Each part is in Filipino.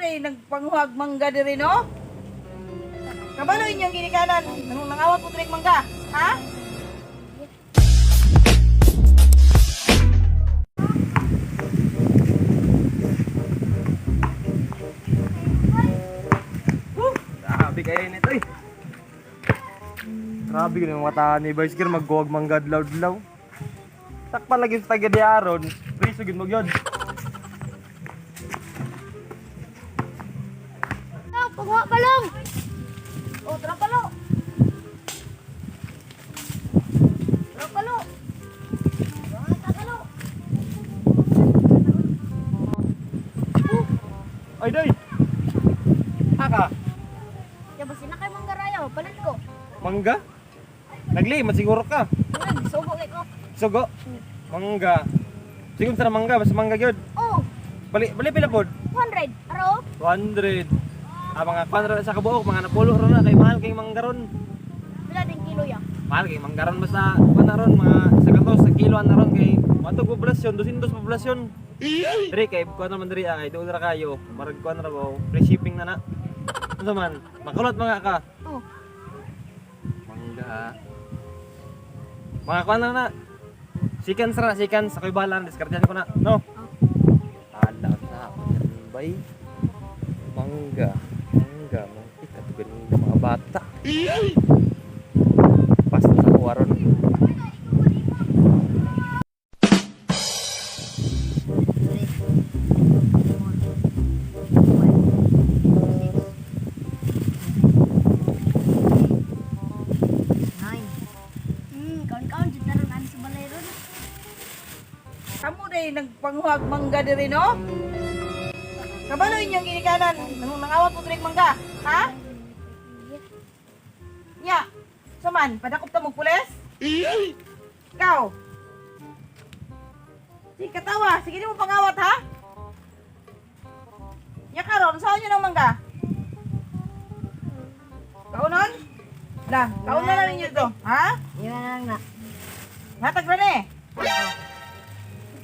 day nagpanguhag mangga diri no? Kabalo inyong ginikanan. Nangawat po diri mangga, ha? Grabe kayo nito eh. Grabe ko yung mata ni Vice Gear magguwag manggad law-law. Takpan lagi sa taga di aron. Priso gid mo gyud. Pagwa balong. Oh, tara palo. Tara palo. Ay day. Haka, Ya basi na kay manggarayo, palit ko. mangga? Naglimat siguro ka. Uy, sugo kay ko. Sugo. Mangga. Siguro sa mangga, basta mangga gyud. Oh, Bali pila pod? 100. Aro? 200. Mga kwadra sa kabuok, mga napulo ron na kay mahal kay manggaron. Pila din kilo ya? Mahal kay manggaron basta kuan ron mga sa gatos sa kilo na ron kay matog populasyon, 200 populasyon. Diri kay kuan naman diri ay doon ra kayo. Marag kuan ra ba, free shipping na na. Ano man, makulot mga ka. Oh. Mangga. Mga kuan na. Sikans ra, sikans sa koy balan, diskardihan ko na. No. Ala na, bay. Mangga. Mangga, mantik at ganing mga bata. Basta sa kuwaron. Kawan-kawan jud na ron ani sa balay ron. Kamu day nagpanguhag mangga diri no? Kabalo inyong ginikanan. Nangawat po diri mangga, ha? Nya. Saman, padakop ta mo pulis? Ikaw. Si katawa, sige di mo pangawat ha? Nya karon, saan nyo ng mangga? Kaunon? Lah, kaunon na ninyo to, ha? Yan na. Hatag na eh.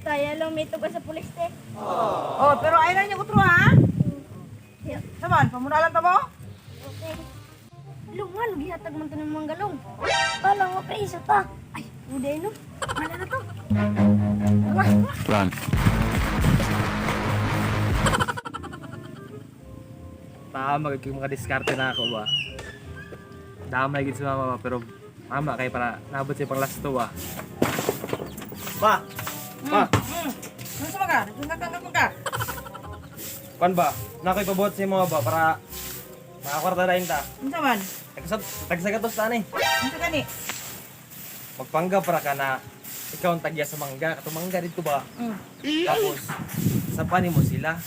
Tayo lang may tugas sa pulis te. Oh, pero ayaw na niyo kutro ha? Saman, pamunalan ta mo? Okay. Luman, gihatag man to ng mga galong. Balang mo preso ta. Ay, uday no. Mana na to? Run. Tama kay mga diskarte na ako ba. Damay gid si mama ba, pero mama kay para nabot siya pang last 2 ba. Pa. Pa. Ano sa mga? Nagkakangkang ka? Kan ba? Nakoy pabot si mo ba para makakwarta na ta. Ano saman? Tagsagatos ta ni. Ano sa gani? Magpanggap para ka na ikaw ang tagya sa mangga. Kato mangga dito ba? Tapos sa pani mo sila.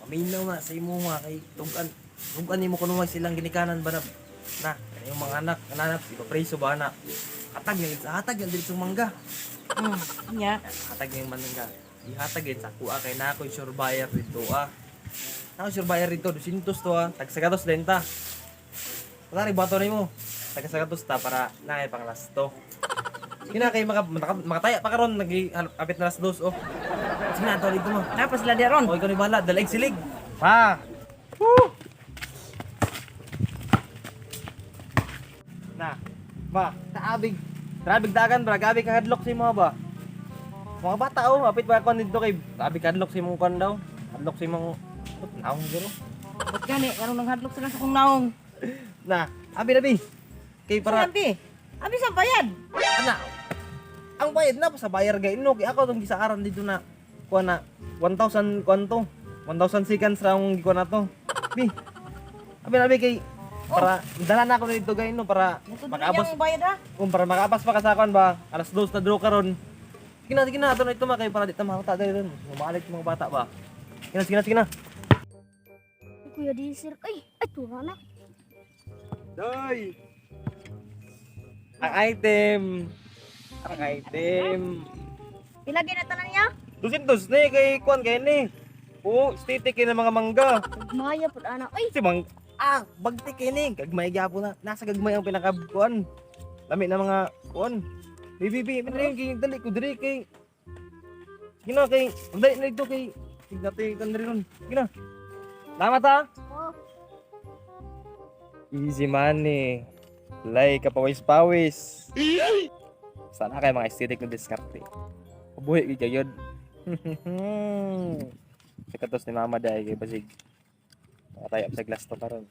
Maminaw na sa imo mga kay tungkan nimo kuno silang ginikanan ba na yung mga anak ipapreso ba na hatag yung dito mangga. Nya. Hatag yung mangga. Ihatag yun sa kuha kay na ako yung sure buyer dito Ako sure buyer dito 200 to tagsagatos din ta. Pagkari bato na mo. Tagsagatos ta para na pang last to. Kina kay makataya pa karon nag-apit na last 2 oh. Sige na to dito mo. Napas sila diaron. O ikaw ni bahala, dalag silig. Pa! Woo! Na, ba, Trabig dagan bra, gabi ka hadlok si mo ba? Mga bata oh, apit ba kon dito kay gabi ka hadlok si mong kon daw. Hadlok si mong naong guro. Ba't gani? Anong nanghadlok sila sa kong naong? Na, abi. Kay para Sabi. Abi sa bayad. ana. Ang bayad na po sa bayar gay no, kay ako tong gisaaran dito na kuha na 1,000 kwanto. 1,000 seconds ra ang gikuha na to. Bi. Abi kay para dala na ako na dito gay no para makabos. Yung bayad ha? Para makabas pa kasakan ba? Alas 2 na draw karon. Sige na ato na ito makay para di ta mahata dali ron. Mamalit mga bata ba. Sige na. Ay, Kuya Disir. Ay, tura na. Doy. Ang item. Ilagay na tanan niya. 200 ni kay kuan kay ni. Oo, stitik kay ng mga mangga. Maya pud ana. Ay, Si mang bagti kay ni. Gagmay gyapon na. Nasa gagmay ang pinakakuan. Lami na mga kuan. Bibi, dali ko diri kay. Gina kay, dali na dito kay. Tignan kan diri ron. Gina. Salamat ha. Oh, Easy money. Lay kapawis-pawis. Sana kayo mga aesthetic na diskarte. Mabuhi kayo yun. Sa katos ni mama dahil kay basig. Nakatayap sa glass to karon.